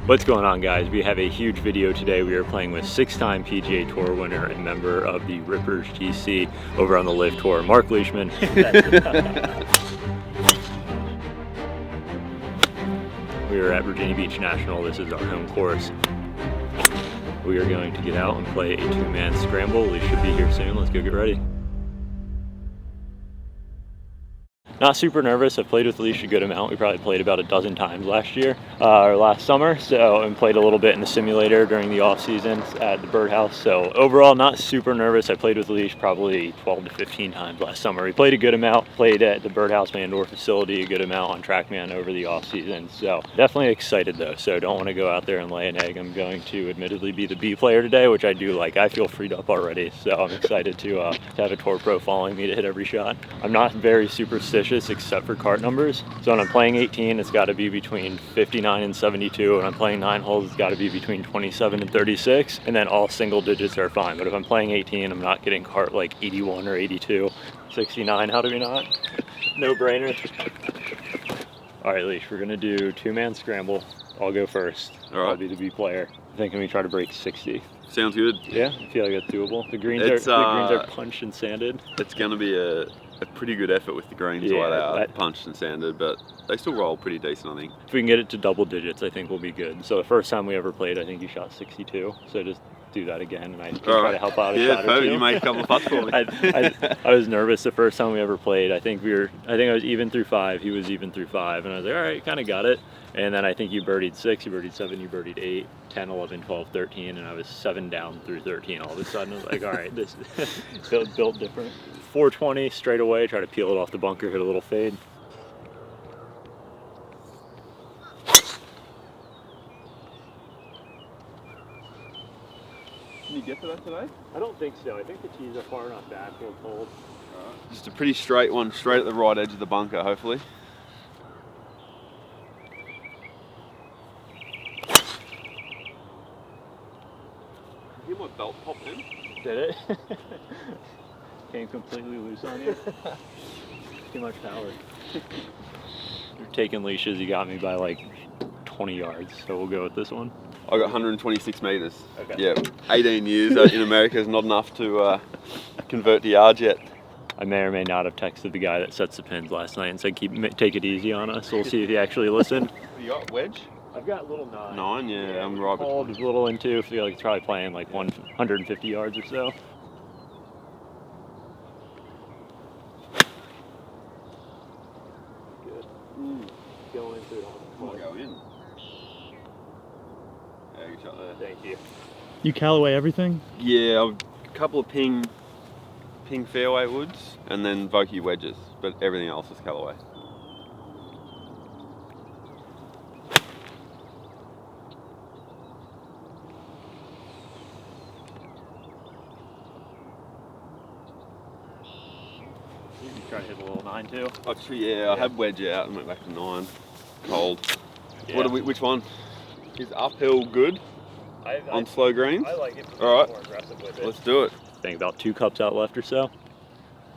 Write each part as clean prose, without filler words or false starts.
What's going on, guys? We have a huge video today. We are playing with 6-time PGA Tour winner and member of the Rippers GC over on the Live Tour, MARC LEISHMAN. We are at Virginia Beach National. This is our home course. We are going to get out and play a 2-man scramble. We should be here soon. Let's go get ready. Not super nervous. I've played with Leash a good amount. We probably played about a dozen times last year, or last summer, and played a little bit in the simulator during the off season at the Birdhouse. So overall, not super nervous. I played with Leash probably 12 to 15 times last summer. We played a good amount, played at the Birdhouse, my indoor facility, a good amount on TrackMan over the off season. So definitely excited though. So don't want to go out there and lay an egg. I'm going to admittedly be the B player today, which I do like. I feel freed up already. So I'm excited to have a tour pro following me to hit every shot. I'm not very superstitious except for cart numbers. So when I'm playing 18, it's got to be between 59 and 72. When I'm playing 9 holes, it's got to be between 27 and 36. And then all single digits are fine. But if I'm playing 18, I'm not getting cart like 81 or 82. 69, how do we not? No brainer. All right, Leash, we're gonna do 2-man scramble. I'll go first. All right. I'll be the B player. Thinking we try to break 60. Sounds good. Yeah, I feel like it's doable. The greens are punched and sanded. It's gonna be a pretty good effort with the greens right out, punched and sanded, but they still roll pretty decent, I think. If we can get it to double digits, I think we'll be good. So the first time we ever played, I think you shot 62. So just do that again, and I can try to help out a shot or two. You made a couple of putts for me. I was nervous the first time we ever played. I think I was even through 5. He was even through 5, and I was like, all right, kind of got it. And then I think you birdied 6, you birdied 7, you birdied 8, 10, 11, 12, 13, and I was 7 down through 13. All of a sudden, I was like, all right, this built different. 420 straight away, try to peel it off the bunker, hit a little fade. Can you get to that today? I don't think so. I think the tees are far enough back, a little cold. Just a pretty straight one, straight at the right edge of the bunker, hopefully. You hear my belt pop in? Did it? Came completely loose on you. Too much power. You're taking leashes. You got me by like 20 yards, so we'll go with this one. I got 126 meters. Okay. Yeah, 18 years in America is not enough to convert to yards yet. I may or may not have texted the guy that sets the pins last night and said, take it easy on us. We'll see if he actually listened. You got wedge? I've got a little 9. 9, yeah, I'm right. Called a little into. I feel like it's probably playing like 150 yards or so. Good. Go into it. Go in. Yeah, good shot there. Thank you. You Callaway everything? Yeah, a couple of ping fairway woods and then Vokey wedges, but everything else is Callaway. You can try to hit a little 9 too. I had wedge out and went back to 9. Cold. Yeah. Which one? Is uphill good on slow greens? I like it. All right, more aggressive with it. Let's do it. I think about 2 cups out left or so.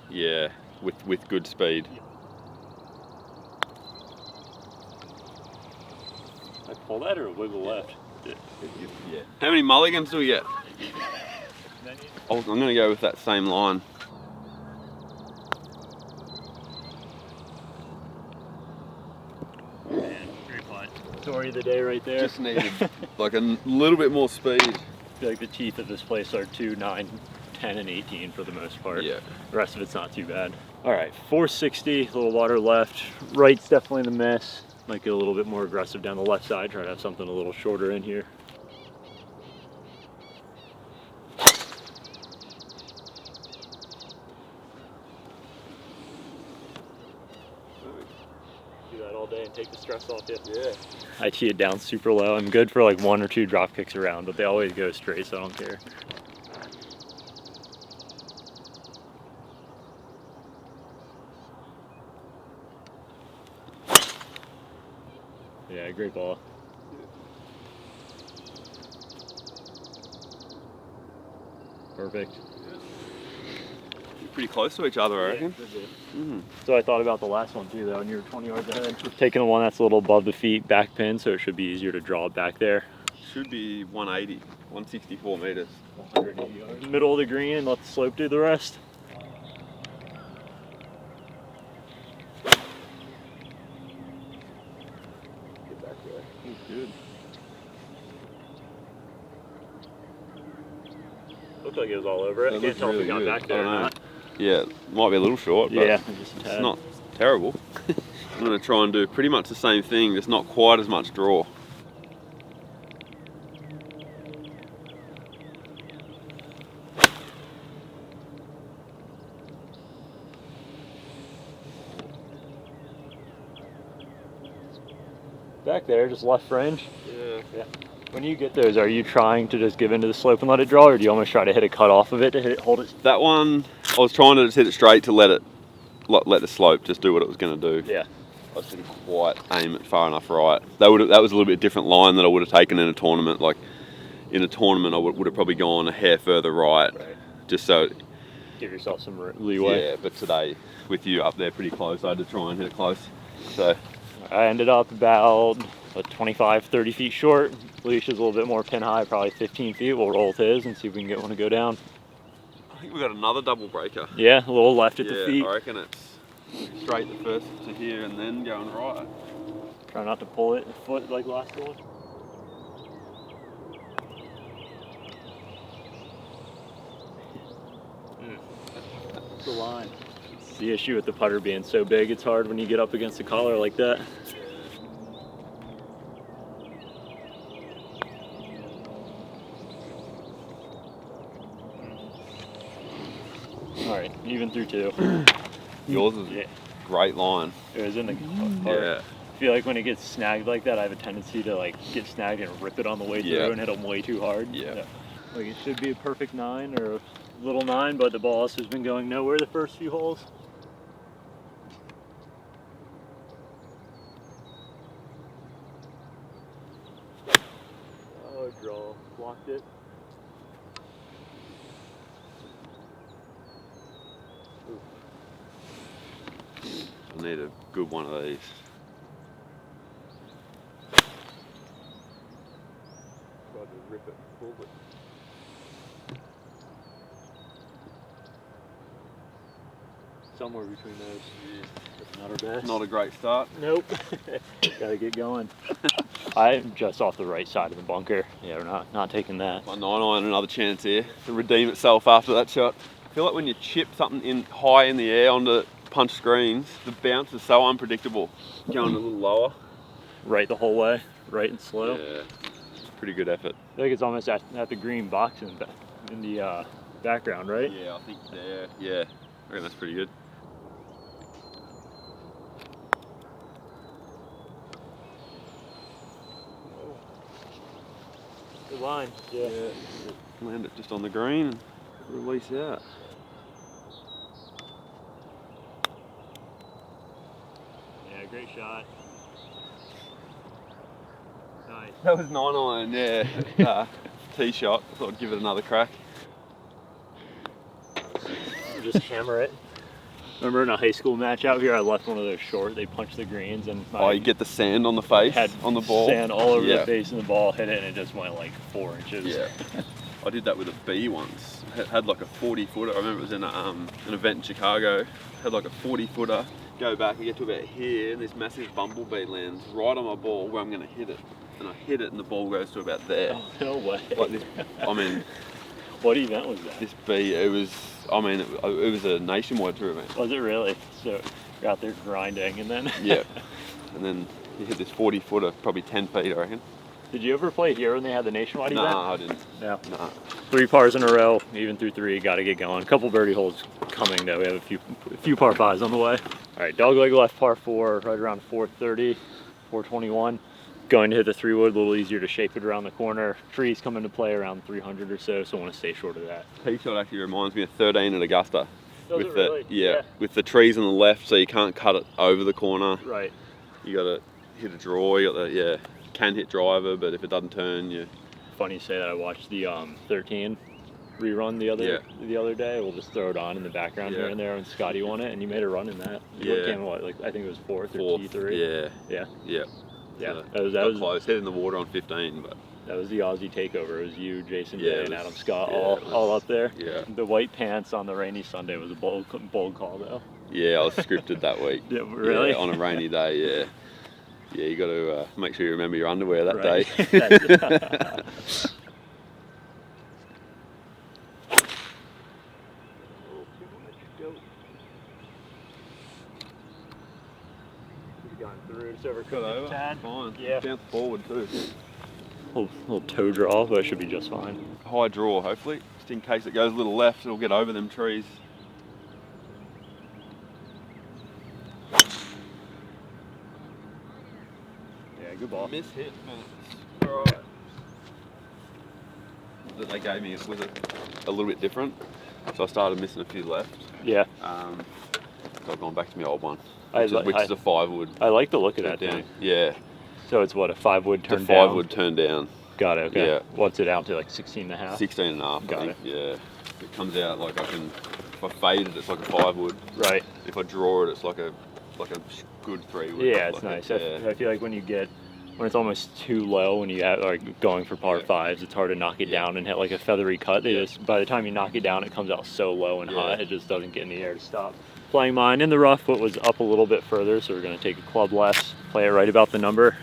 Yeah, with good speed. I pull that or wiggle left? Yeah. How many mulligans do we get? I'm going to go with that same line. Man, great putt. Story of the day right there. Just needed like a little bit more speed. I feel like the teeth of this place are 2, 9, 10, and 18 for the most part. Yeah. The rest of it's not too bad. All right, 460, a little water left. Right's definitely the miss. Might get a little bit more aggressive down the left side, try to have something a little shorter in here. Do that all day and take the stress off you. Yeah. I tee it down super low. I'm good for like 1 or 2 drop kicks around, but they always go straight, so I don't care. Yeah, great ball. Perfect. Pretty close to each other, I reckon. So I thought about the last one too, though, and you were 20 yards ahead. Taking the one that's a little above the feet back pin, so it should be easier to draw it back there. Should be 180, 164 meters. 180 yards. Middle of the green, and let the slope do the rest. Get back there. That's good. Looked like it was all over it. I can't tell if it got back there or not. Yeah, might be a little short, but Yeah, just a tad. it's not terrible. I'm going to try and do pretty much the same thing, just not quite as much draw. Back there, just left fringe. Yeah. When you get those, are you trying to just give into the slope and let it draw, or do you almost try to hit a cut off of it to hold it? That one, I was trying to just hit it straight to let the slope just do what it was going to do. Yeah. I just didn't quite aim it far enough right. That was a little bit different line that I would have taken in a tournament. Like in a tournament, I would have probably gone a hair further right. Just so. Give yourself some leeway. Yeah, but today with you up there pretty close, I had to try and hit it close. So I ended up about 25, 30 feet short. Leash is a little bit more pin high, probably 15 feet. We'll roll with his and see if we can get one to go down. I think we got another double breaker. Yeah, a little left at the feet. I reckon it's straight the first to here and then going right. Try not to pull it foot like last one. That's the line. It's the issue with the putter being so big, it's hard when you get up against the collar like that. All right, even through two. Yours is a great line. It was in the part. Yeah. I feel like when it gets snagged like that, I have a tendency to like get snagged and rip it on the way through and hit them way too hard. Yeah. Like it should be a perfect 9 or a little 9, but the ball also has been going nowhere the first few holes. Oh, draw. Blocked it. I need a good one of these. Tried to rip it forward. Somewhere between those. That's not our best. Not a great start. Nope. Gotta get going. I'm just off the right side of the bunker. Yeah, we're not taking that. My 9-iron, another chance here to redeem itself after that shot. I feel like when you chip something in high in the air onto punch screens, the bounce is so unpredictable. Going a little lower. Right the whole way, right and slow. Yeah, pretty good effort. I think it's almost at the green box in the background, right? Yeah, I think there. Yeah, I reckon that's pretty good. Good line. Yeah. Land it just on the green and release out. Yeah, great shot. Nice. That was 9-iron, yeah. Tee shot. I thought I'd give it another crack. Just hammer it. Remember in a high school match out here, I left one of those short. They punched the greens and You get the sand on the face, had on the ball. Sand all over the face and the ball hit it, and it just went like 4 inches. Yeah. I did that with a bee once. Had like a 40-footer. I remember it was in an event in Chicago. Had like a 40-footer. Go back and get to about here, and this massive bumblebee lands right on my ball where I'm going to hit it. And I hit it, and the ball goes to about there. Oh, no way. Like this, I mean, what event was that? this bee, it was a nationwide tournament. Was it really? So you're out there grinding, and then Yeah. And then you hit this 40-footer, probably 10 feet, I reckon. Did you ever play here when they had the nationwide event? Nah, I didn't. No. Nah. 3 pars in a row, even through 3. Got to get going. A couple birdie holes coming though. We have a few par 5s on the way. All right, dogleg left par 4, right around 430, 421. Going to hit the 3-wood, a little easier to shape it around the corner. Trees come into play around 300 or so, so I want to stay short of that. Tee shot actually reminds me of 13 at Augusta. Does with it really? Yeah, with the trees on the left, so you can't cut it over the corner. Right. You got to hit a draw. You got the can hit driver, but if it doesn't turn, you. Funny you say that. I watched the 13 rerun the other day. We'll just throw it on in the background here and there, and Scotty won it, and you made a run in that. You came what, like I think it was fourth or T3. Yeah. That was close. Head in the water on 15, but that was the Aussie takeover. It was you, Jason Yeah, Day, it and was- Adam Scott yeah, all up there. Yeah. The white pants on the rainy Sunday was a bold call though. Yeah, I was scripted that week. Yeah, really? Yeah, on a rainy day, yeah. Yeah, you got to make sure you remember your underwear that Right. day. Gone through, it's over Got over. Tad. Fine. Yeah. Bounce forward too. Little toe draw, but it should be just fine. High draw, hopefully. Just in case it goes a little left, it'll get over them trees. Yeah, good ball. Miss hit, but alright. That they gave me was a little bit different, so I started missing a few left. Yeah. So I've gone back to my old one, I which is a 5 wood. I like the look of that down. thing. Yeah, So it's what, a 5 wood turn the down? 5 wood turned down. Got it, okay. Yeah. What's it out to, like 16 and a half? 16 and a half, Got I think. Yeah. It comes out like if I fade it, it's like a 5 wood. Right. If I draw it, it's like a good 3 wood. Yeah, it's like nice. Yeah. I feel like when it's almost too low, when you have like going for par fives, it's hard to knock it down and hit like a feathery cut. By the time you knock it down, it comes out so low and hot, it just doesn't get in the air to stop. Playing mine in the rough, but was up a little bit further, so we're going to take a club less, play it right about the number,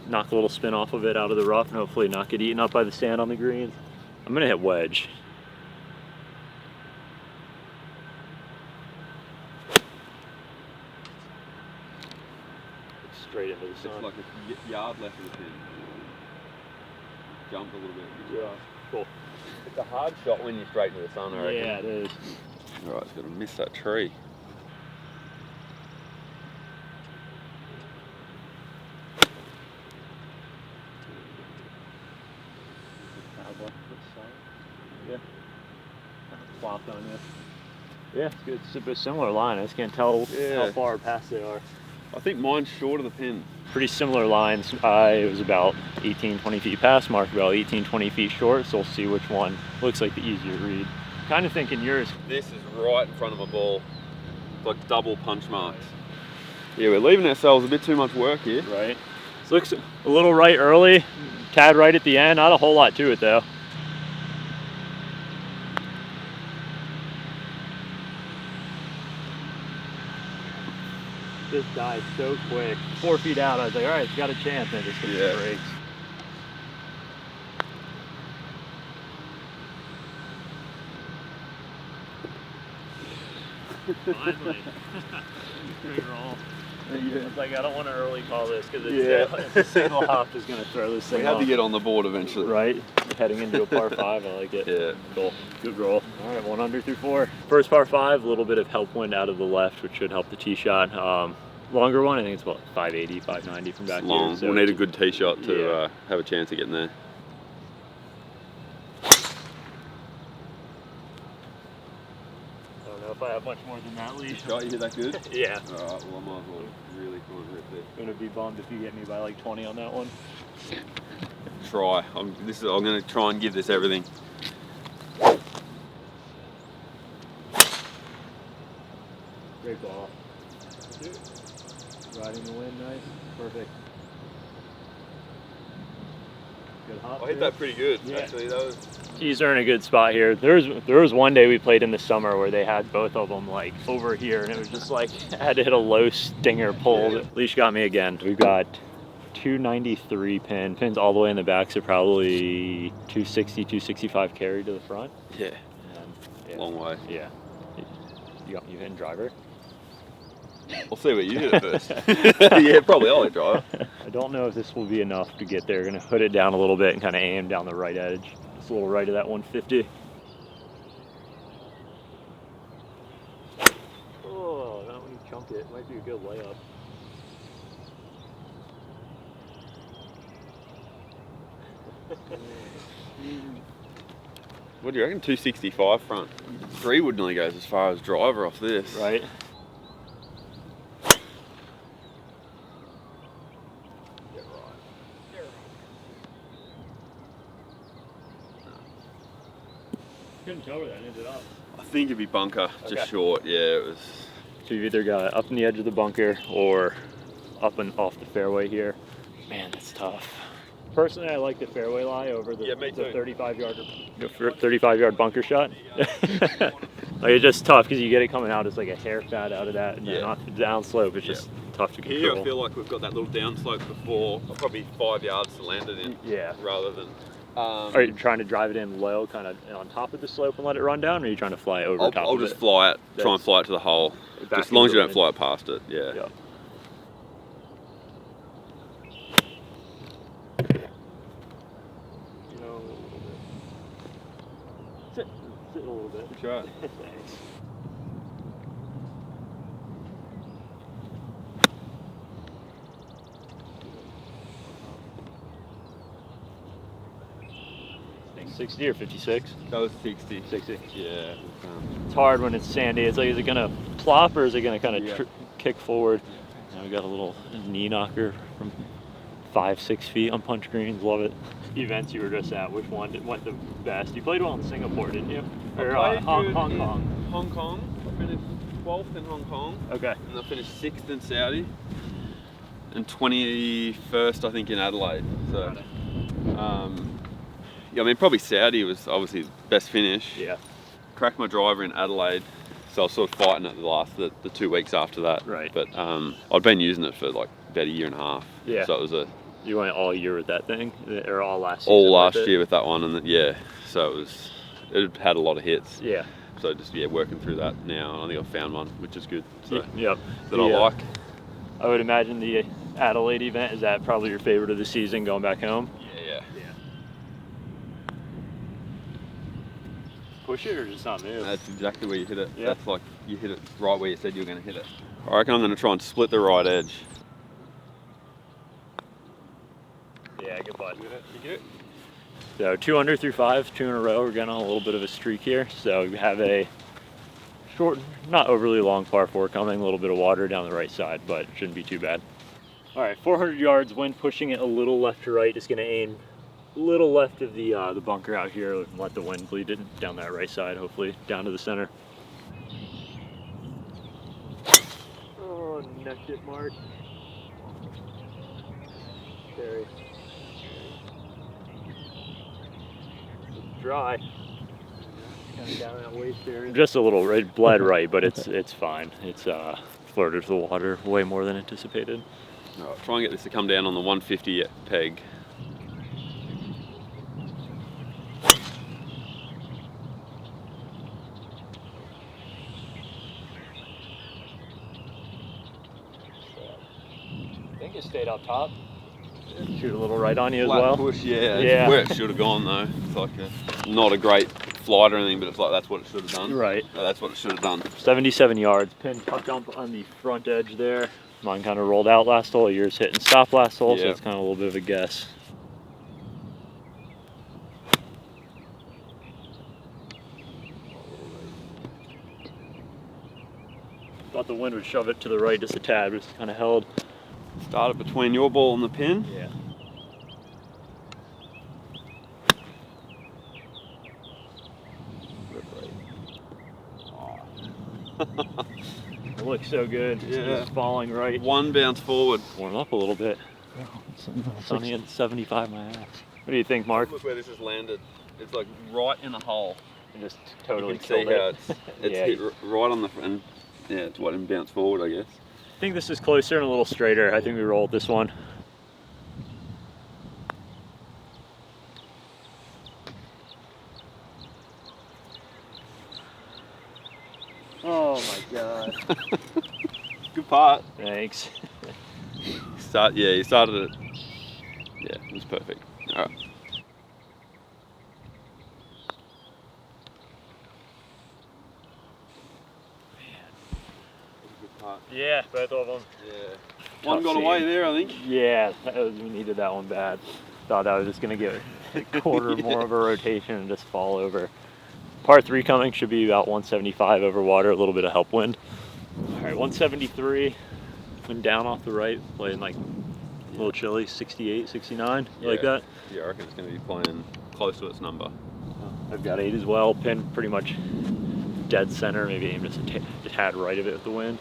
knock a little spin off of it out of the rough, and hopefully not get eaten up by the sand on the greens. I'm going to hit wedge. Straight into the sun. It's like a yard left of the pin. Jump a little bit. Yeah, cool. It's a hard shot when you're straight into the sun, I reckon. Yeah, it is. Alright, it's got to miss that tree. Yeah. Flopped on you. Yeah, it's good. It's a bit similar line. I just can't tell how far past they are. I think mine's short of the pin. Pretty similar lines. It was about 18, 20 feet past, Mark about 18, 20 feet short, so we'll see which one looks like the easier read. Kind of thinking yours. This is right in front of my ball. Like double punch marks. Yeah, we're leaving ourselves a bit too much work here. Right. This looks a little right early, tad right at the end. Not a whole lot to it though. This died so quick. 4 feet out, I was like, all right, it's got a chance. And I just hit the brakes. Finally. Great roll. It's like, I don't want to early call this because it's a single hop is going to throw this thing We have off. to get on the board eventually. Right, heading into a par 5, I like it. Yeah. Cool, good roll. All right, 1 under through 4. First par 5, a little bit of help wind out of the left, which should help the tee shot. Longer one, I think it's about 580, 590 from back Long. here. So We'll need a good tee shot to have a chance of getting there. I don't know if I have much more than that leash. Shot, you hit that good? Yeah. Alright, well I might as well really try and rip this. Gonna be bummed if you get me by like 20 on that one. Try. I'm gonna try and give this everything. Great ball. Riding the wind, nice. Perfect. Good hop. I hit that pretty good, Yeah. actually. That was Tees are in a good spot here. There was one day we played in the summer where they had both of them like over here, and it was just like I had to hit a low stinger pull. Yeah. Leash got me again. We've got 293 pins all the way in the back, so probably 260, 265 carry to the front. yeah, And, long way. Yeah. You hitting driver? We'll see what you hit at first. Yeah, probably I'll hit driver. I don't know if this will be enough to get there. Gonna hood it down a little bit and kind of aim down the right edge. Just a little right of that 150. Oh, not when you chunk it. Might be a good layup. What do you reckon? 265 front. 3 wood nearly goes as far as driver off this. Right? Couldn't tell where that ended up. I think it'd be bunker, just Okay. short. Yeah, it was. So you've either got up in the edge of the bunker or up and off the fairway here. Man, that's tough. Personally, I like the fairway lie over the, Yeah, me the too. 35-yard bunker shot. Like, it's just tough because you get it coming out as like a hair fat out of that, and then Yeah. off the down slope, it's Yeah. just tough to control. Here, I feel like we've got that little downslope before, probably 5 yards to land it in. Yeah. Rather than. Are you trying to drive it in low, kind of on top of the slope and let it run down, or are you trying to fly over top I'll of just it? fly it, try and That's- fly it to the hole. Back Just as long as you into don't fly it past it, yeah. Yeah. You know, sit a little bit. Good shot. Thanks. Think 60 or 56? That was 60. 60. Yeah. It's hard when it's sandy. It's like, is it gonna plop or is it gonna kind of Yeah. kick forward? Now we got a little knee knocker from 5-6 feet on punch greens. Love it. Events you were just at, which one went the best? You played well in Singapore, didn't you? Or Hong Kong. Hong Kong. I finished 12th in Hong Kong, Okay. and I finished 6th in Saudi, and 21st I think in Adelaide. So, yeah, I mean probably Saudi was obviously the best finish. Yeah. Cracked my driver in Adelaide, so I was sort of fighting it the 2 weeks after that. Right. But I'd been using it for like about a year and a half. Yeah. So it was You went all year with that thing, or all last season? all with last it? year with that one, and yeah, so it had a lot of hits. Yeah. So just working through that now. I think I found one, which is good. So Yep. that I like. I would imagine the Adelaide event, is that probably your favorite of the season going back home? Yeah. Push it or just not move? That's exactly where you hit it. Yeah. That's like you hit it right where you said you were going to hit it. I reckon I'm going to try and split the right edge. Yeah, good putt. You get it? So 2 under through 5, 2 in a row. We're getting on a little bit of a streak here. So we have a short, not overly long par 4 coming, a little bit of water down the right side, but shouldn't be too bad. All right, 400 yards, wind pushing it a little left to right. Just gonna aim a little left of the bunker out here and let the wind bleed it down that right side, hopefully down to the center. Oh, necked it, Mark. Very dry. Kind of down that waist area. Just a little, it bled right, but it's fine. It's flirted to the water way more than anticipated. All right, try and get this to come down on the 150 peg. I think it stayed up top. Shoot a little right on you as Flat well. push, yeah. Yeah. It's where it should have gone though. It's like not a great flight or anything, but it's like that's what it should have done. Right. That's what it should have done. 77 yards. Pin puck dump on the front edge there. Mine kind of rolled out last hole. Yours hit and stop last hole, so Yeah. it's kind of a little bit of a guess. Thought the wind would shove it to the right just a tad, but it's kind of held. Started between your ball and the pin. Yeah. It looks so good. Yeah. It's falling right. One bounce forward. Warm up a little bit. Sunny at 75 my ass. What do you think, Mark? Look where this has landed. It's like right in the hole. Just totally You can see killed how it. it's Yeah. hit right on the front. Yeah, it's what and bounce forward, I guess. I think this is closer and a little straighter. I think we rolled this one. Oh my god. Good part. Thanks. You started it. Yeah, it was perfect. All right. Good part. Yeah, both of them. Yeah. One got Tough away scene. there, I think. Yeah, we needed that one bad. Thought I was just gonna get a quarter more of a rotation and just fall over. Par 3 coming, should be about 175 over water, a little bit of help wind. All right, 173, wind down off the right, playing like a little chilly, 68, 69, you like that? Yeah, I reckon it's going to be playing close to its number. I've got 8 as well. Pin pretty much dead center, maybe aim just a tad right of it with the wind.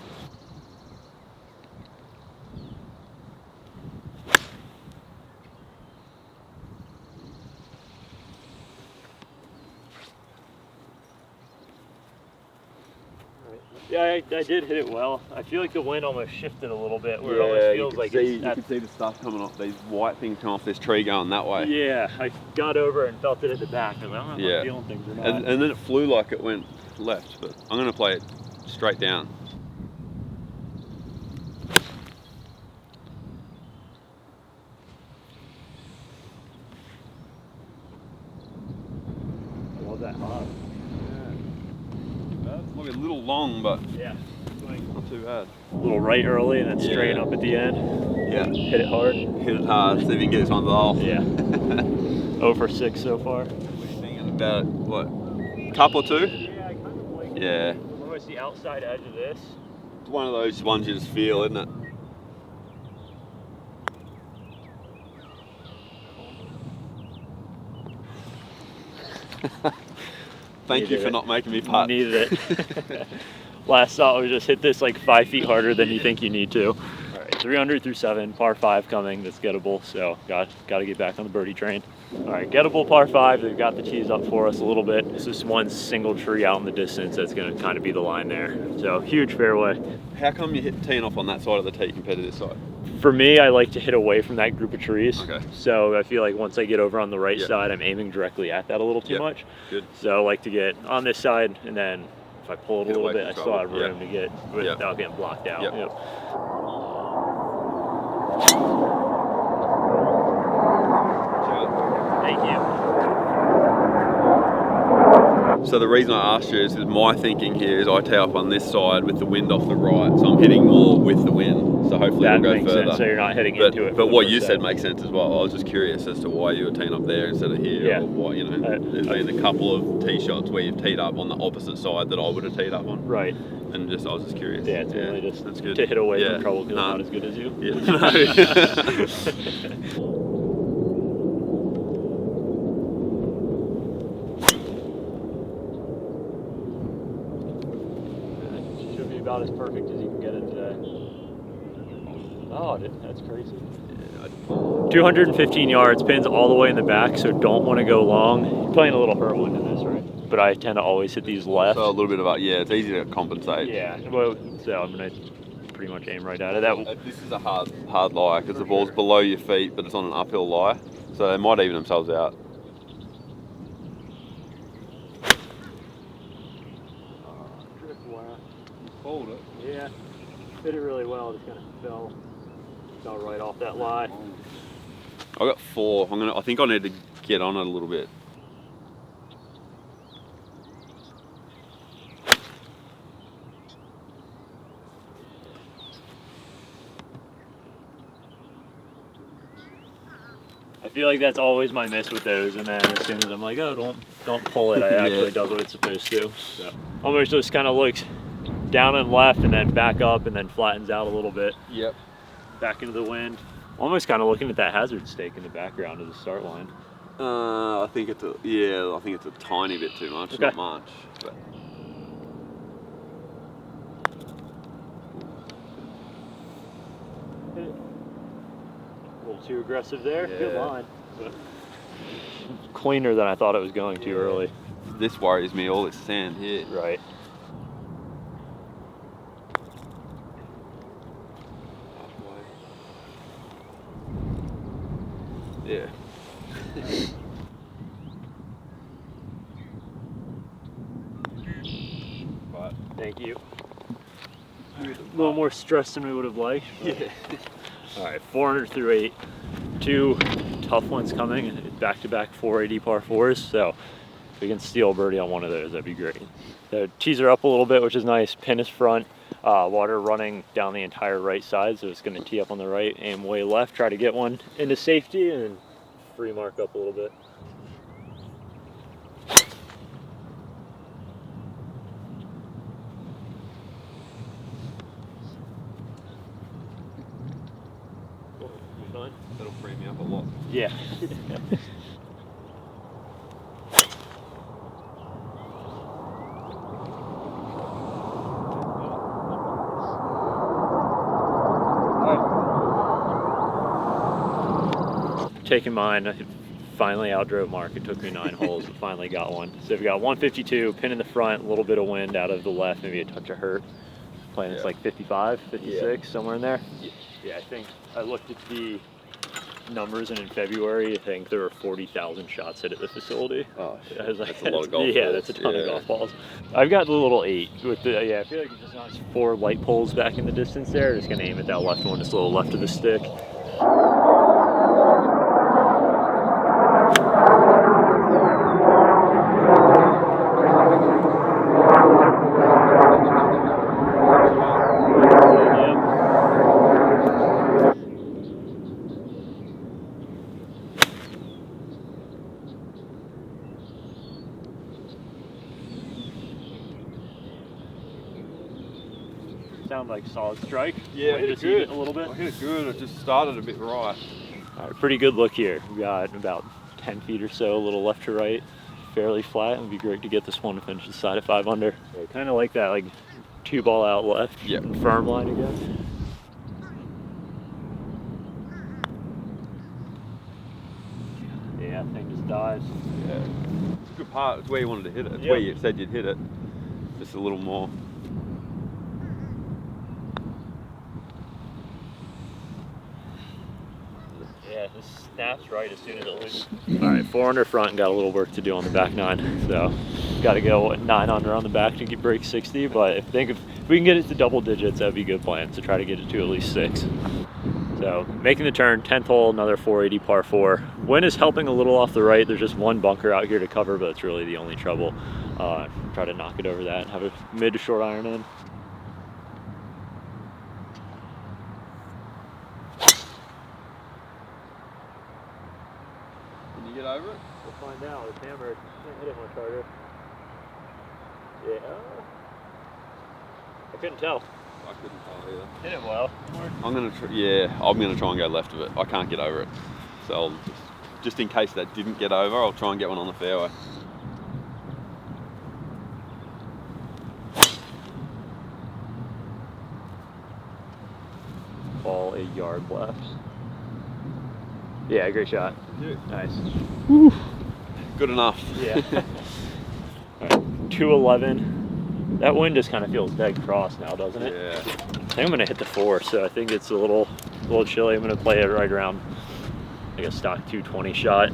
Yeah, I did hit it well. I feel like the wind almost shifted a little bit, where it almost feels like you can see the stuff coming off, these white things come off this tree going that way. Yeah, I got over and felt it at the back. I was like, I don't know if I'm feeling things or not. And then it flew like it went left, but I'm going to play it straight down. I love that hop. It's probably a little long, but Yeah. not too bad. A little right early and then straight up at the end. Yeah. Hit it hard. Hit it hard, see if you can get this one to the hole. Yeah. 0 for 6 so far. What are you thinking about, what, cup or two? Yeah, I kind of like Yeah. almost the outside edge of this. It's one of those ones you just feel, isn't it? Thank you for not making me putt. Needed it. Last thought was just hit this like 5 feet harder than you think you need to. All right, 300 through 7, par 5 coming. That's gettable. So got to get back on the birdie train. All right, gettable par 5. They've got the tees up for us a little bit. It's just one single tree out in the distance that's going to kind of be the line there. So huge fairway. How come you teeing off on that side of the tee compared to this side? For me, I like to hit away from that group of trees. Okay. So I feel like once I get over on the right side, I'm aiming directly at that a little too much. Good. So I like to get on this side, and then if I pull it a little bit, I still have room to get without getting blocked out. Yep. Thank you. So the reason I asked you is my thinking here is I tee up on this side with the wind off the right, so I'm hitting more with the wind. So hopefully That it'll go makes further. sense, so you're not hitting into it. But what you said makes sense as well. I was just curious as to why you were teeing up there instead of here. Yeah. Or what, you know, there's been a couple of tee shots where you've teed up on the opposite side that I would have teed up on. Right. And just I was just curious. Yeah, it's really just that's good. to hit away from trouble because I'm not as good as you. Yeah. Should be about as perfect as you can get it today. Oh, that's crazy. 215 yards, pins all the way in the back, so don't want to go long. You're playing a little hurt wind in this, right? But I tend to always hit these left. So a little bit of it's easy to compensate. Yeah, well, so I'm going to pretty much aim right at it. This is a hard lie because the ball's below your feet, but it's on an uphill lie, so they might even themselves out. Hold it. Yeah, hit it really well. Just kind of fell right off that lie. I got 4. I think I need to get on it a little bit. I feel like that's always my miss with those, and then as soon as I'm like, oh, don't pull it, it actually does what it's supposed to. So almost just kind of looks down and left, and then back up, and then flattens out a little bit. Yep. Back into the wind. Almost kind of looking at that hazard stake in the background of the start line. I think it's a tiny bit too much. Okay. Not much. But. A little too aggressive there. Yeah. Good line. But cleaner than I thought it was going too early. This worries me, all this sand here. Right. Yeah. But Thank you. A little more stress than we would have liked. yeah. All right, 400 through 8. 2 tough ones coming. Back-to-back 480 par 4s. So if we can steal a birdie on one of those, that'd be great. The tees are up a little bit, which is nice. Pin is front. Water running down the entire right side, so it's going to tee up on the right, aim way left, try to get one into safety, and free mark up a little bit. That'll free me up a lot. Yeah. taking mine. I finally outdrove Mark. It took me 9 holes, but finally got one. So we've got 152, pin in the front, a little bit of wind out of the left, maybe a touch of hurt. Playing it's like 55, 56, somewhere in there. Yeah, I think I looked at the numbers, and in February, I think there were 40,000 shots hit at the facility. Oh, shit. I was like, That's a lot of golf yeah, balls. that's a ton of golf balls. I've got the little 8 with the, I feel like it's just not 4 light poles back in the distance there. Just gonna aim at that left one, just a little left of the stick. Sound like solid strike. Yeah, Wind hit it just even good. a little bit. I hit it good. It just started a bit right. All right, pretty good look here. We got about 10 feet or so, a little left to right, fairly flat. It would be great to get this one to finish the side of 5 under. Yeah, kind of like that, like 2 ball out left. Yep. Firm line again. Yeah, thing just dies. Yeah. It's a good part. It's where you wanted to hit it. It's Yep. where you said you'd hit it. Just a little more. Yeah, this snaps right as soon as it loses. All right, 4 under front, and got a little work to do on the back 9. So, got to go 9 under on the back to get break 60. But if we can get it to double digits, that'd be a good plan. To try to get it to at least 6. So, making the turn, 10th hole, another 480 par 4. Wind is helping a little off the right. There's just one bunker out here to cover, but it's really the only trouble. Try to knock it over that. Have a mid to short iron in. Can you get over it? We'll find out. It's hammered. Hit it much harder. Yeah. I couldn't tell. I couldn't tell either. Hit it well. I'm gonna try and go left of it. I can't get over it, so I'll just in case that didn't get over, I'll try and get one on the fairway. Ball 8 yard left. Yeah, great shot. Nice. Good enough. Yeah. All right, 211. That wind just kind of feels dead cross now, doesn't it? Yeah. I think I'm gonna hit the 4, so I think it's a little chilly. I'm gonna play it right around like a stock 220 shot.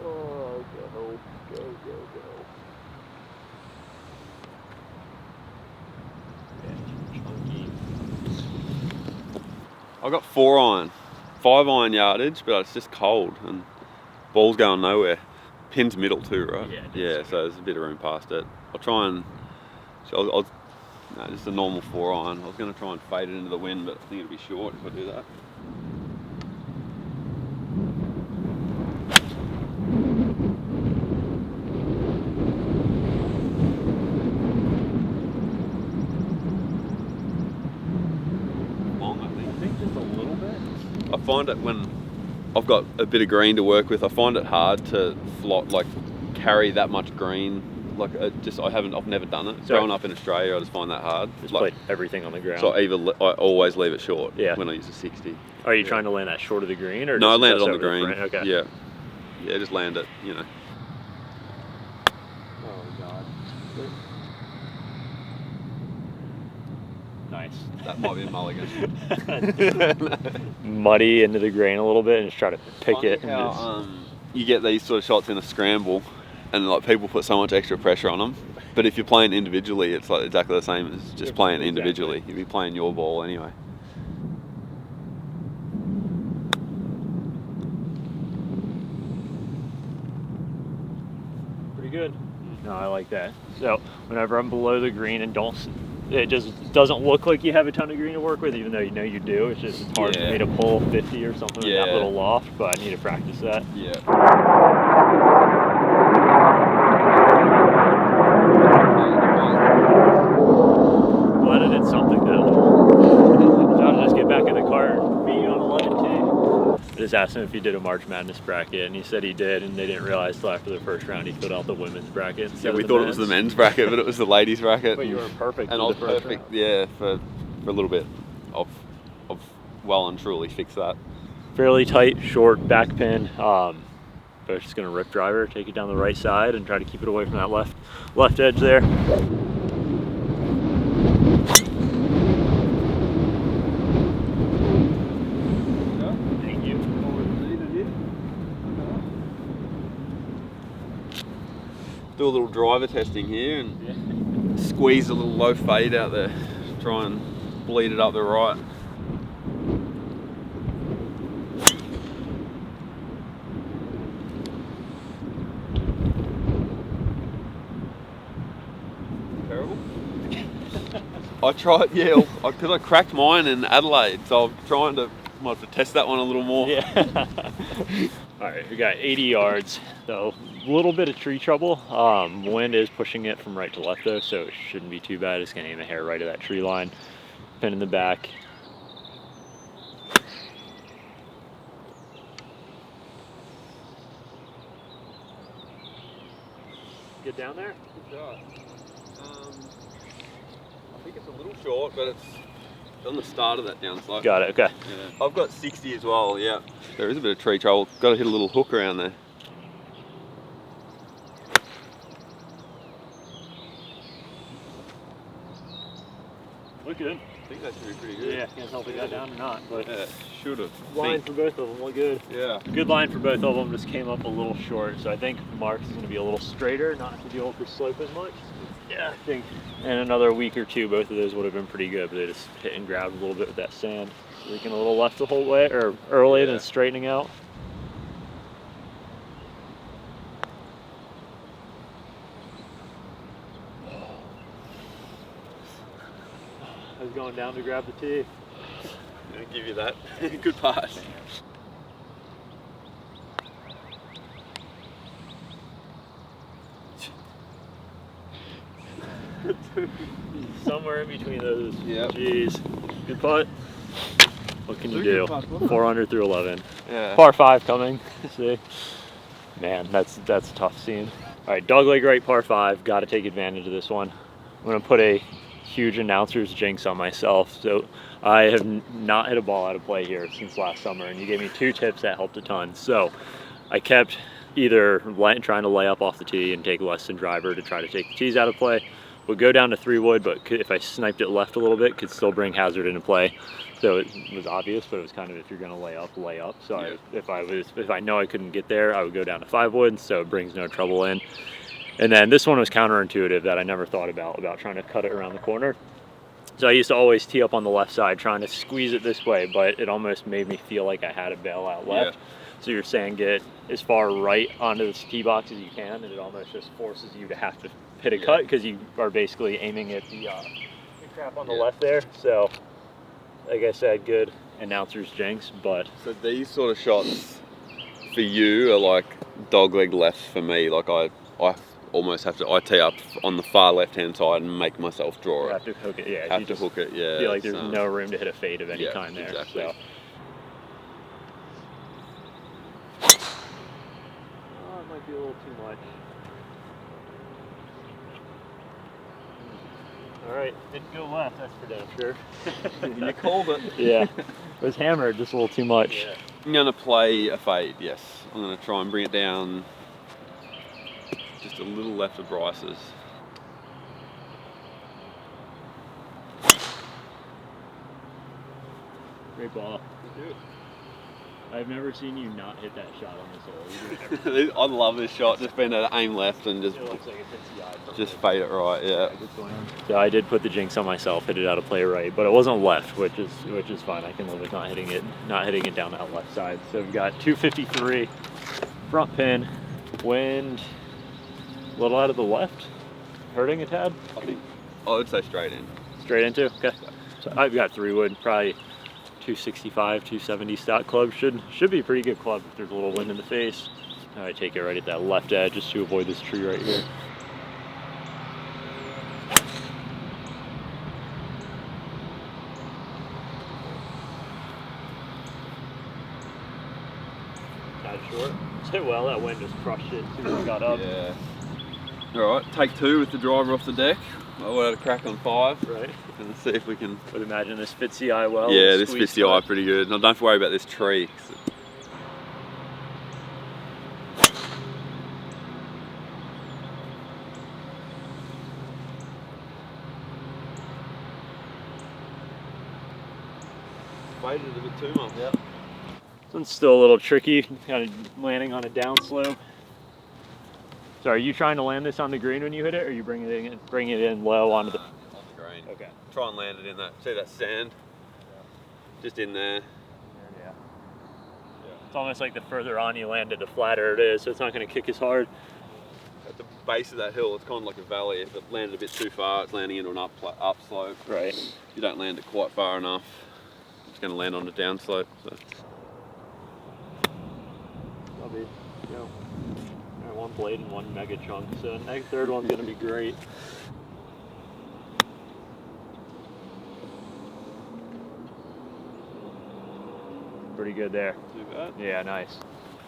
Oh, go. Yeah, chunky. I got 4 iron, 5 iron yardage, but it's just cold and ball's going nowhere. Pin's middle too, right? Yeah, so there's a bit of room past it. I'll try and, no, just a normal 4 iron. I was going to try and fade it into the wind, but I think it'll be short if I do that. Long, I think just a little bit. I find it when I've got a bit of green to work with, I find it hard to carry that much green. I've never done it. So, growing up in Australia, I just find that hard. Just put everything on the ground. So I always leave it short. Yeah. When I use a 60. Are you trying to land that short of the green, or No, I just landed just on the over green. front? Okay. Yeah, just land it. You know. Oh god. Nice. That might be a mulligan. Muddy into the grain a little bit, and just try to pick Funny it. And how, you get these sort of shots in a scramble, and people put so much extra pressure on them. But if you're playing individually, it's like exactly the same as just playing individually. You'd be playing your ball anyway. pretty good. No, I like that. So whenever I'm below the green and it just doesn't look like you have a ton of green to work with, even though you know you do. It's hard for me to pull 50 or something in that little loft, but I need to practice that. Yeah. Glad I did something that little. I'll just get back in the car and beat you on 11T. I just asked him if he did a March Madness bracket, and he said he did, and they didn't realize till after the first round he filled out the women's bracket. Yeah, we thought it was the men's bracket, but it was the ladies' bracket. But you were perfect. And I was perfect, yeah, for a little bit of well and truly fix that. Fairly tight, short back pin. But just gonna rip driver, take it down the right side, and try to keep it away from that left edge there. Thank you. Do a little driver testing here and squeeze a little low fade out there. Try and bleed it up the right. Terrible. I tried, yeah, because I cracked mine in Adelaide, so I'm trying to might have to test that one a little more. Yeah. All right, we got 80 yards, so a little bit of tree trouble. Wind is pushing it from right to left though, so it shouldn't be too bad. It's gonna aim a hair right at that tree line. Pin in the back. Get down there? Good shot. I think it's a little short, but it's on the start of that downslope. Got it, okay. Yeah. I've got 60 as well, yeah. There is a bit of tree trouble. Got to hit a little hook around there. Look good. I think that should be pretty good. Yeah, can't tell if it got down or not, but Yeah, should have. line for both of them, look good. Yeah. Good line for both of them, just came up a little short, so I think Mark's is going to be a little straighter, not to deal with the slope as much. Yeah, I think in another week or two, both of those would have been pretty good, but they just hit and grabbed a little bit with that sand. Leaking a little left the whole way, or early, then straightening out. I was going down to grab the tee. I'll give you that. Good pass. Somewhere in between those. Yep. Jeez. Good putt. What can you do? Good putt. 400 through 11. Yeah. Par 5 coming. See? Man, that's a tough scene. All right, dogleg right par 5. Got to take advantage of this one. I'm going to put a huge announcer's jinx on myself. So I have not hit a ball out of play here since last summer, and you gave me 2 tips that helped a ton. So I kept either trying to lay up off the tee and take less than driver to try to take the tees out of play. Would go down to 3 wood, but if I sniped it left a little bit, could still bring hazard into play. So it was obvious, but it was kind of, if you're going to lay up, lay up. So yeah. if I know I couldn't get there, I would go down to 5 wood, so it brings no trouble in. And then this one was counterintuitive that I never thought about trying to cut it around the corner. So I used to always tee up on the left side, trying to squeeze it this way, but it almost made me feel like I had a bail out left. Yeah. So you're saying get as far right onto the tee box as you can, and it almost just forces you to have to hit a cut because you are basically aiming at the crap on the left there. So, like I said, good announcer's jinx, but... So these sort of shots for you are like dogleg left for me. Like I almost have to, I tee up on the far left-hand side and make myself draw You it. have to hook it, yeah. Have to hook it, yeah. Feel like there's no room to hit a fade of any kind there. Exactly. So. Oh, it might be a little too much. All right, didn't go left, that's for damn sure. You called it. Yeah, it was hammered just a little too much. Yeah. I'm going to play a fade, yes. I'm going to try and bring it down just a little left of Bryce's. Great ball. I've never seen you not hit that shot on this hole. You do it I love this shot, just being able to aim left and just It looks like it's a just fade it right, yeah. So I did put the jinx on myself, hit it out of play right, but it wasn't left, which is fine. I can live with not hitting it down that left side. So we've got 253, front pin, wind, a little out of the left, hurting a tad. I would say straight in. Straight into, okay. So I've got 3 wood, probably 265, 270 stock club. Should be a pretty good club if there's a little wind in the face. I take it right at that left edge just to avoid this tree right here. Tad short. Well, that wind just crushed it as soon as it got up. Yeah. All right, take 2 with the driver off the deck. We'll have a crack on 5. Right. And see if we can. Would imagine this fits the eye well. Yeah, this fits the eye squeeze pretty good. Now don't have to worry about this tree. Weighted a bit too much. Yep. This one's still a little tricky, kind of landing on a downslope. So are you trying to land this on the green when you hit it, or are you bring it in low onto the... On the green. Okay. Try and land it in that. See that sand? Yeah. Just in there. Yeah. It's almost like the further on you land it, the flatter it is, so it's not going to kick as hard. At the base of that hill, it's kind of like a valley. If it landed a bit too far, it's landing into an upslope. Right. You don't land it quite far enough, it's going to land on the downslope. So. That'll be, one blade and one mega chunk, so the third one's going to be great. Pretty good there. Too bad. Yeah, nice.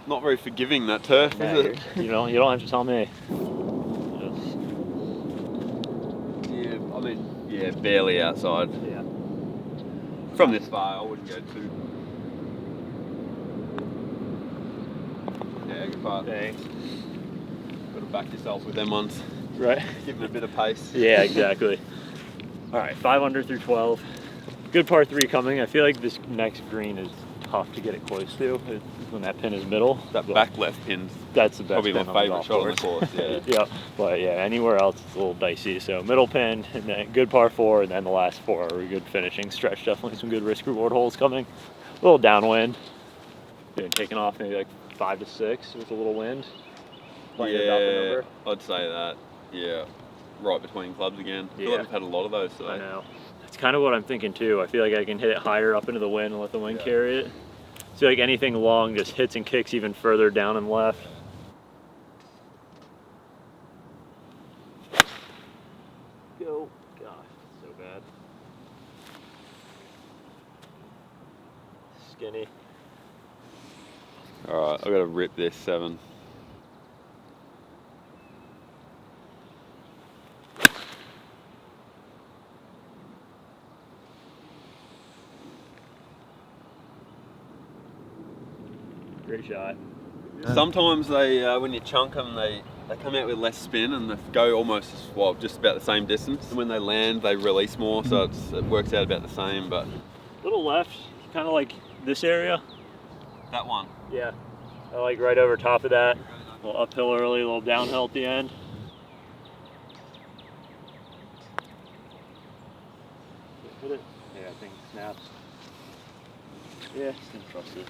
Not very forgiving, that turf, is it? You don't have to tell me. Yeah, I mean, yeah, barely outside. Yeah. From this far, I wouldn't go too. Yeah, good part. Thanks. Got to back yourself with them ones. Right. Give them a bit of pace. Yeah, exactly. All right, 5 under through 12. Good par 3 coming. I feel like this next green is tough to get it close to when that pin is middle. That back left pin. That's the best Probably my pin on the favourite golf shot on the course. course. Yeah. Yep. But yeah, anywhere else it's a little dicey. So middle pin, and then good par 4, and then the last 4 are a good finishing stretch. Definitely some good risk reward holes coming. A little downwind. Taking off maybe like 5 to 6 with a little wind. Playing about the number. I'd say that. Yeah. Right between clubs again. I feel like Yeah. we've had a lot of those today. I know. That's kind of what I'm thinking too. I feel like I can hit it higher up into the wind and let the wind carry it. I feel like anything long just hits and kicks even further down and left. Go. Gosh, so bad. Skinny. Alright, I've got to rip this 7. Great shot. Sometimes they, when you chunk them, they come out with less spin and they go almost, well, just about the same distance. And when they land, they release more, so it works out about the same. But Little left, kind of like this area. that one. Yeah, I like right over top of that. A little uphill early, a little downhill at the end. Hit it. Yeah, I think it snaps. Yeah, just didn't trust it.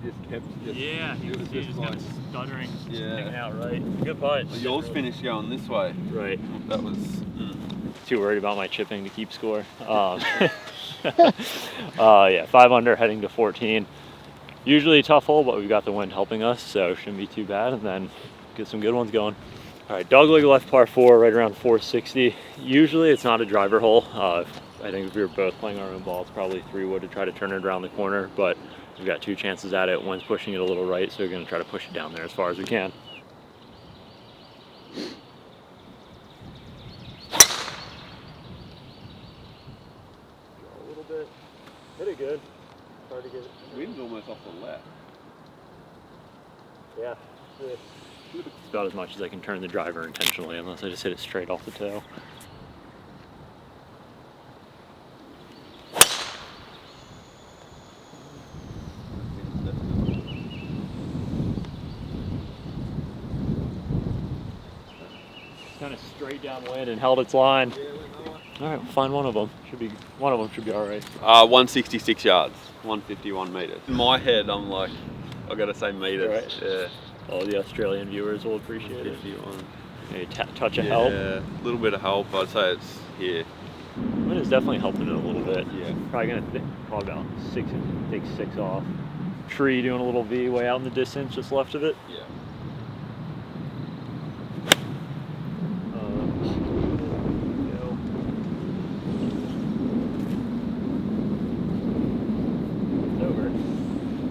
Just kept. Yeah, he was just kind of stuttering, just Yeah. hanging out right. Good putt. Well, yours finished going this way. Right. That was. Too worried about my chipping to keep score. Yeah, 5 under heading to 14. Usually a tough hole, but we've got the wind helping us, so shouldn't be too bad, and then get some good ones going. All right, dogleg left par 4, right around 460. Usually it's not a driver hole. I think if we were both playing our own ball, it's probably 3-wood to try to turn it around the corner, but we've got 2 chances at it. One's pushing it a little right, so we're gonna try to push it down there as far as we can. A little bit. Hit it good. Hard to get it. Wind's almost off the left. Yeah. It's about as much as I can turn the driver intentionally, unless I just hit it straight off the toe. Kind of straight downwind and held its line. All right, we'll find one of them. One of them should be all right. 166 yards, 151 metres. In my head, I'm like, I gotta say metres. Right. Yeah. All the Australian viewers will appreciate it. 51. Maybe a touch of help. Yeah, a little bit of help. I'd say it's here. Wind is definitely helping it a little bit. Yeah. Probably gonna probably about 6 and take 6 off. Tree doing a little V way out in the distance, just left of it. Yeah. It's over.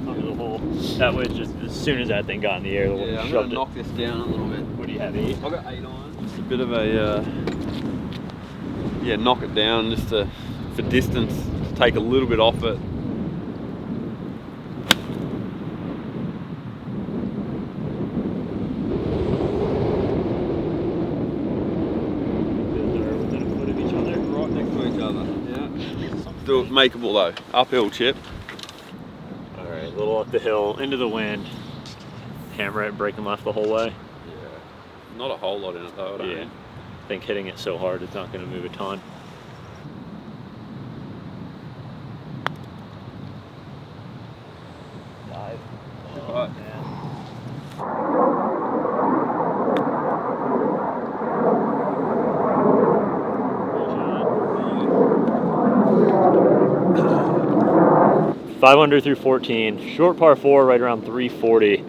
Under the hole. That was just as soon as that thing got in the air, the wind Yeah, I'm shoved gonna it. knock this down a little bit. What do you have, 8? I've got 8 on. Just a bit of a knock it down just for distance, to take a little bit off it. Within a foot of each other. Right next to each other. Yeah. Still makeable though. Uphill chip. All right, a little up the hill, into the wind. Hammer it, breaking left the whole way. Yeah. Not a whole lot in it though, I don't think. I think hitting it so hard, it's not going to move a ton. Dive. Oh, Right. man. 5 under through 14, short par 4 right around 340.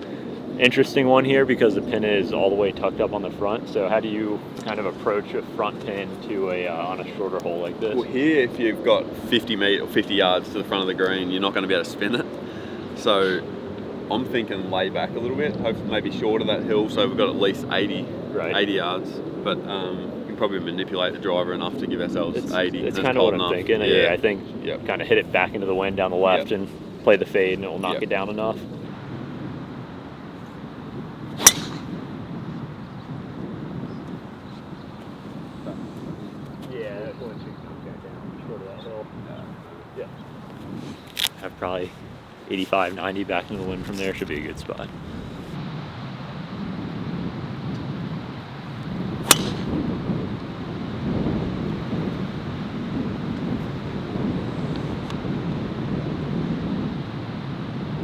Interesting one here because the pin is all the way tucked up on the front. So how do you kind of approach a front pin to a on a shorter hole like this? Well, here, if you've got 50 metres or 50 yards to the front of the green, you're not going to be able to spin it. So I'm thinking lay back a little bit, hopefully maybe short of that hill, so we've got at least 80 yards. But we can probably manipulate the driver enough to give ourselves 80. It's kind of what I'm thinking. Yeah, I think kind of hit it back into the wind down the left and play the fade, and it will knock it down enough. Yeah, that's one should knock that down short of that hill. Yeah. Have probably 85, 90 back into the wind from there. Should be a good spot.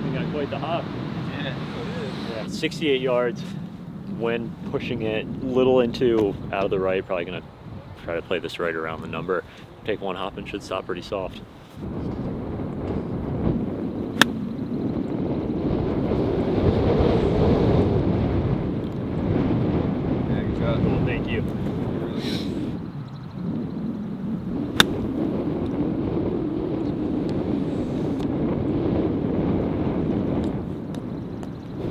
We got quite the hop. Yeah, it is. 68 yards, wind pushing it little into out of the right. Probably gonna try to play this right around the number. Take one hop and should stop pretty soft. Yeah, good shot. Cool, thank you. Really good.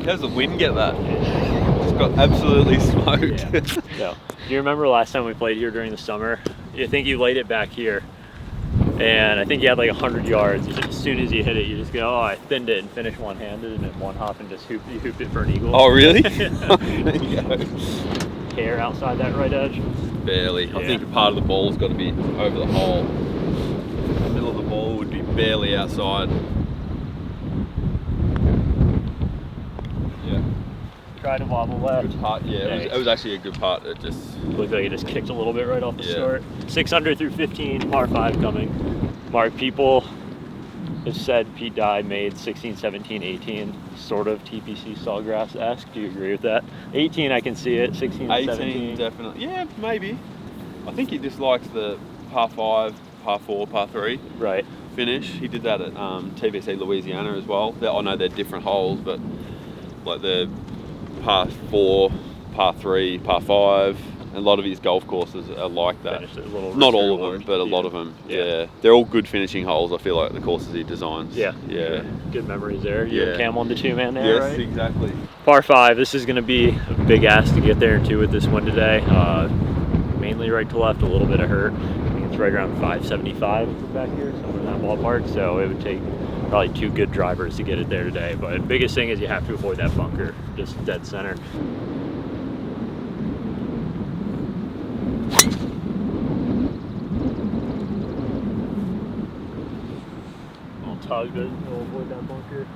How's the wind get that? It's got absolutely smoked. Yeah. So, do you remember last time we played here during the summer? I think you laid it back here, and I think you had like 100 yards. As soon as you hit it, you just go, oh, I thinned it and finished one-handed, and then one hop and just hooped it for an eagle. Oh, really? Hair outside that right edge. Barely. I Yeah. think a part of the ball's got to be over the hole. The middle of the ball would be barely outside. Yeah. Try to wobble left. Good putt. Yeah, it was actually a good putt. It just Looked like it just kicked a little bit right off the Yeah. start. 6 under through 15, par 5 coming. Mark, people have said Pete Dye made 16, 17, 18 sort of TPC Sawgrass-esque. Do you agree with that? 18, I can see it. 16, 18 17. definitely. Yeah, maybe. I think he just likes the par 5, par 4, par 3 Right. finish. He did that at TVC Louisiana as well. I know they're different holes, but like the par 4, par 3, par 5, a lot of his golf courses are like that. Finished it a little Not risk all of reward. them, but a lot Yeah. of them. Yeah. Yeah. They're all good finishing holes, I feel like, the courses he designs. Yeah. Yeah. Good memories there. You're Yeah. Cam on the 2-man there, Yes, right? exactly. Par 5, this is going to be a big ask to get there too with this one today. Mainly right to left, a little bit of hurt. I think it's right around 575 back here, somewhere in that ballpark. So it would take probably 2 good drivers to get it there today. But biggest thing is you have to avoid that bunker, just dead center. Little tug, but we'll avoid that bunker.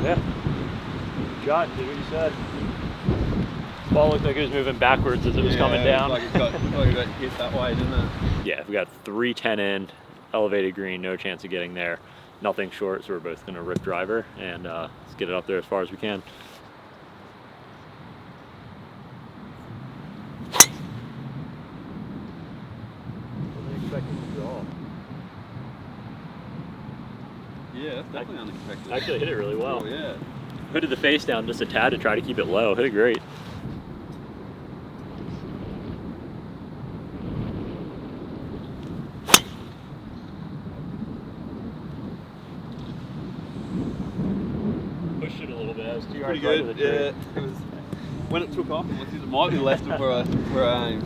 Yeah. Shot, did what you said. Ball looked like it was moving backwards as it was coming down. Like it got hit that way, didn't it? Yeah, we got 310 in, elevated green, no chance of getting there. Nothing short, so we're both going to rip driver and let's get it up there as far as we can. Wasn't expecting to draw. Yeah, that's definitely unexpected. Actually hit it really well. Oh, yeah. Hooded the face down just a tad to try to keep it low. Hit it great. almost 2 yards Pretty right good. of the tree. Yeah, it was when it took off. It might be less than where I aimed.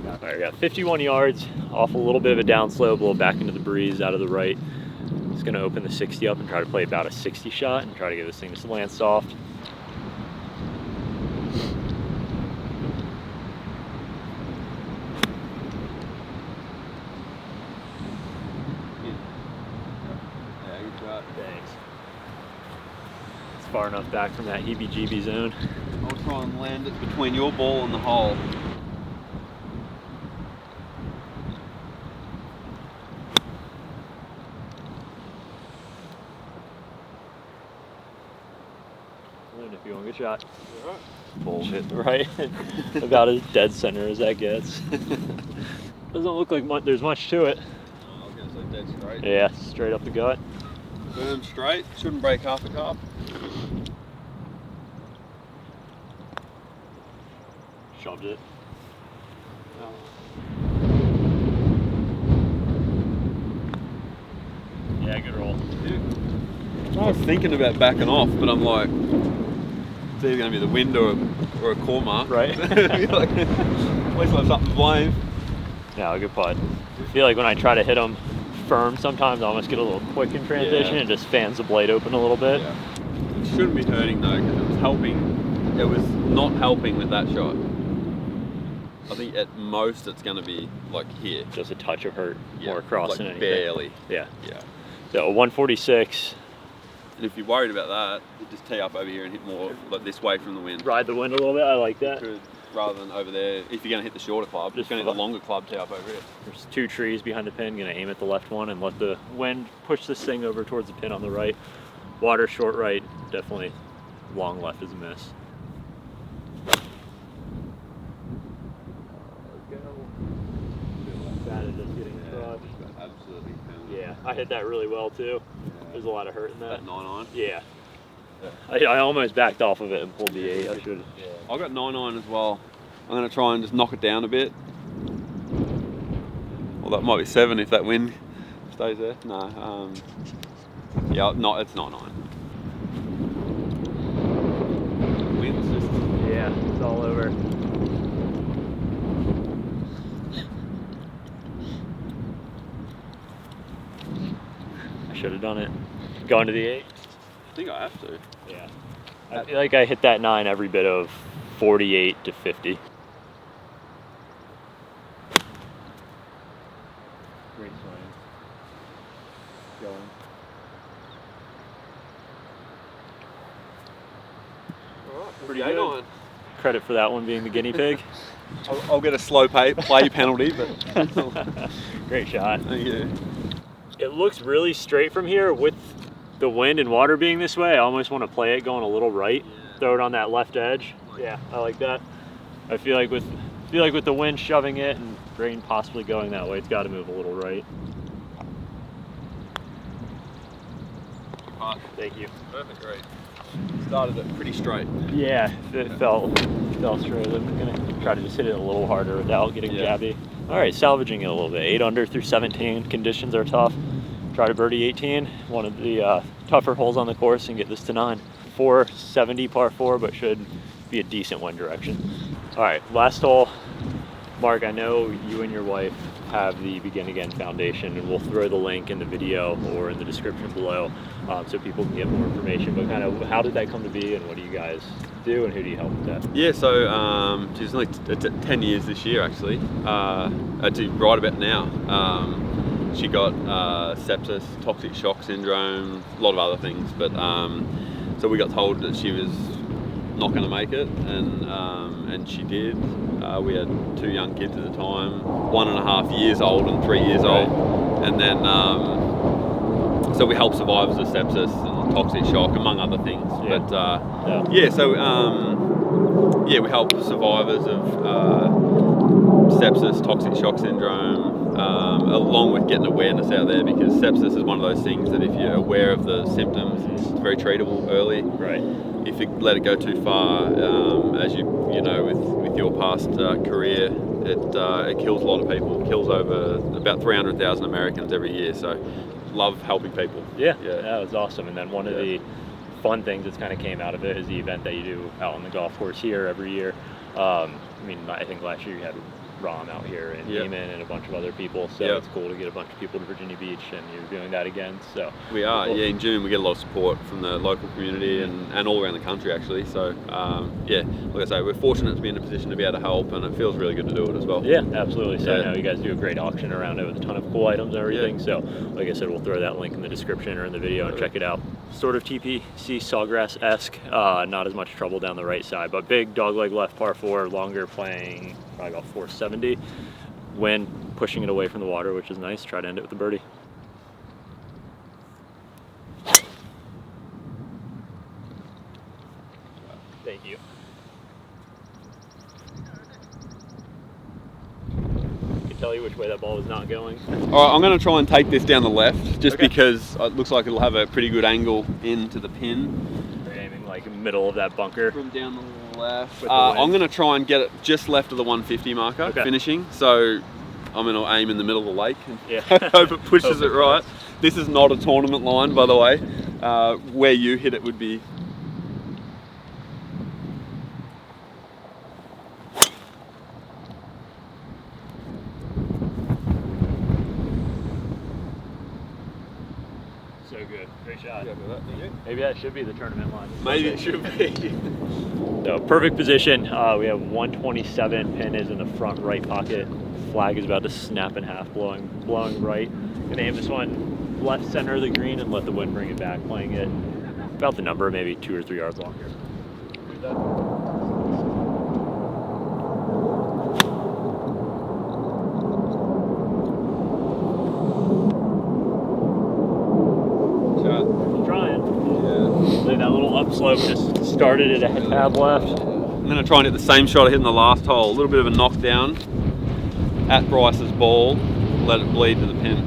All right, we got 51 yards off a little bit of a downslope, a little back into the breeze out of the right. Just gonna open the 60 up and try to play about a 60 shot and try to get this thing to land soft. Yeah, good shot. Thanks. It's far enough back from that heebie-jeebie zone. I'll try and land it between your ball and the hole. If you want a good shot. Alright. Bullshit, right? About as dead center as that gets. Doesn't look like there's much to it. I was going to say dead straight. Yeah, straight up the gut. Boom straight. Shouldn't break half a cup. Shoved it. Yeah, good roll. I was thinking about backing off, but I'm like, it's either going to be the wind or a core mark. Right. Like, at least I'll have something to blame. Yeah, good putt. I feel like when I try to hit them firm, sometimes I almost get a little quick in transition and just fans the blade open a little bit. Yeah. It shouldn't be hurting though, because it was helping. It was not helping with that shot. I think at most it's going to be like here. Just a touch of hurt, more across like than anything. barely. Yeah. Yeah. So a 146. And if you're worried about that, you just tee up over here and hit more like this way from the wind. Ride the wind a little bit. I like that. Could, rather than over there. If you're going to hit the shorter club, just going to hit the longer club, tee up over here. There's 2 trees behind the pin. Gonna aim at the left one and let the wind push this thing over towards the pin on the right. Water short right. Definitely long left is a miss. Absolutely. Yeah, I hit that really well too. There's a lot of hurt in that. That 9-iron. Yeah. I almost backed off of it and pulled the 8. I should. Yeah. I got 9-iron as well. I'm going to try and just knock it down a bit. Well, that might be 7 if that wind stays there. No. Yeah, it's 9-iron. Wind's just. Yeah, it's all over. I should have done it. Going to the 8. I think I have to. Yeah. I feel like I hit that 9 every bit of 48 to 50. Great swing. Going. Alright, Pretty good. 8-iron. Credit for that one being the guinea pig. I'll get a slow play penalty, but. Great shot. Thank you. It looks really straight from here with the wind and water being this way. I almost want to play it going a little right. Yeah. Throw it on that left edge. Yeah, I like that. I feel like with the wind shoving it and rain possibly going that way, it's got to move a little right. Good putt. Thank you. Perfect, great. Started it pretty straight. Yeah, it felt straight. I'm gonna try to just hit it a little harder without getting jabby. All right, salvaging it a little bit. 8 under through 17. Conditions are tough. Try to birdie 18. One of the tougher holes on the course and get this to 9. 470 par 4, but should be a decent wind direction. All right, last hole. Mark, I know you and your wife have the Begin Again Foundation, and we'll throw the link in the video or in the description below so people can get more information. But kind of how did that come to be, and what do you guys do, and who do you help with that? Yeah, so she's only 10 years this year actually. Actually, right about now. She got sepsis, toxic shock syndrome, a lot of other things. But so we got told that she was not going to make it, and she did. We had 2 young kids at the time, 1.5 years old and 3 years old, and then so we help survivors of sepsis and toxic shock, among other things. Yeah. But so we help survivors of sepsis, toxic shock syndrome, along with getting awareness out there, because sepsis is one of those things that if you're aware of the symptoms, it's very treatable early. Right. If you let it go too far, as you know, with your past career, it kills a lot of people. It kills over about 300,000 Americans every year. So, love helping people. Yeah, that was awesome. And then one of the fun things that's kind of came out of it is the event that you do out on the golf course here every year. I mean, I think last year you had Rom out here and Eamon and a bunch of other people, so it's cool to get a bunch of people to Virginia Beach, and you're doing that again. So we are, yeah. In June we get a lot of support from the local community and all around the country actually. So yeah, like I say, we're fortunate to be in a position to be able to help, and it feels really good to do it as well. Yeah, absolutely. So I know you guys do a great auction around it with a ton of cool items and everything. So like I said, we'll throw that link in the description or in the video and check it out. Sort of TPC Sawgrass-esque, not as much trouble down the right side, but big dogleg left par 4, longer, playing probably about 470. Wind pushing it away from the water, which is nice. Try to end it with a birdie. Thank you. I can tell you which way that ball is not going. All right, I'm going to try and take this down the left, just because it looks like it'll have a pretty good angle into the pin. We're aiming like middle of that bunker. From down the left. I'm going to try and get it just left of the 150 marker, finishing. So I'm going to aim in the middle of the lake and hope it pushes it right. This is not a tournament line, by the way. Where you hit it would be. So good. Great shot. Yeah, Maybe that should be the tournament line. Maybe it should be. So perfect position. We have 127. Pin is in the front right pocket. Flag is about to snap in half, blowing right. Gonna aim this one left center of the green and let the wind bring it back. Playing it about the number, maybe 2 or 3 yards longer. That little upslope just started at a tab left. I'm going to try and hit the same shot I hit in the last hole. A little bit of a knockdown at Bryce's ball. Let it bleed to the pin.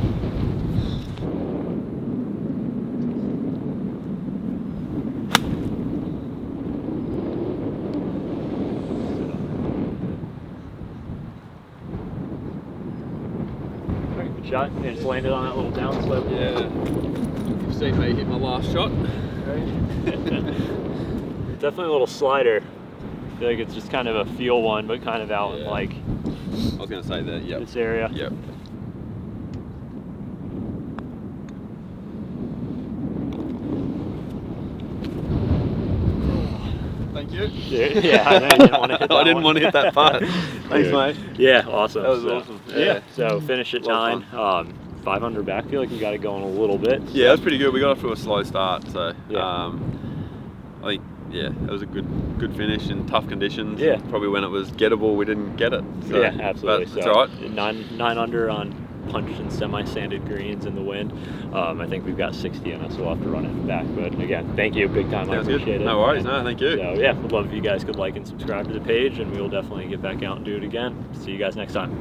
Good shot. You just landed on that little downslope. Yeah. You've seen me hit my last shot. Definitely a little slider. I feel like it's just kind of a feel one, but kind of out in like I was going to say that, this area. Yep. Thank you. Yeah, I know you didn't want to hit that I didn't want to hit that part. Thanks, mate. Yeah, awesome. That was awesome. Yeah, so finish at 9. 500 back. I feel like we got it going a little bit. So. Yeah, that's pretty good. We got off to a slow start, so I think it was a good finish in tough conditions. Yeah, probably when it was gettable, we didn't get it. So, yeah, absolutely. But so it's all right. 9 under on punched and semi-sanded greens in the wind. I think we've got 60 in us, so we'll have to run it back. But again, thank you, big time. I appreciate it. No worries, no, thank you. So yeah, would love if you guys could like and subscribe to the page, and we will definitely get back out and do it again. See you guys next time.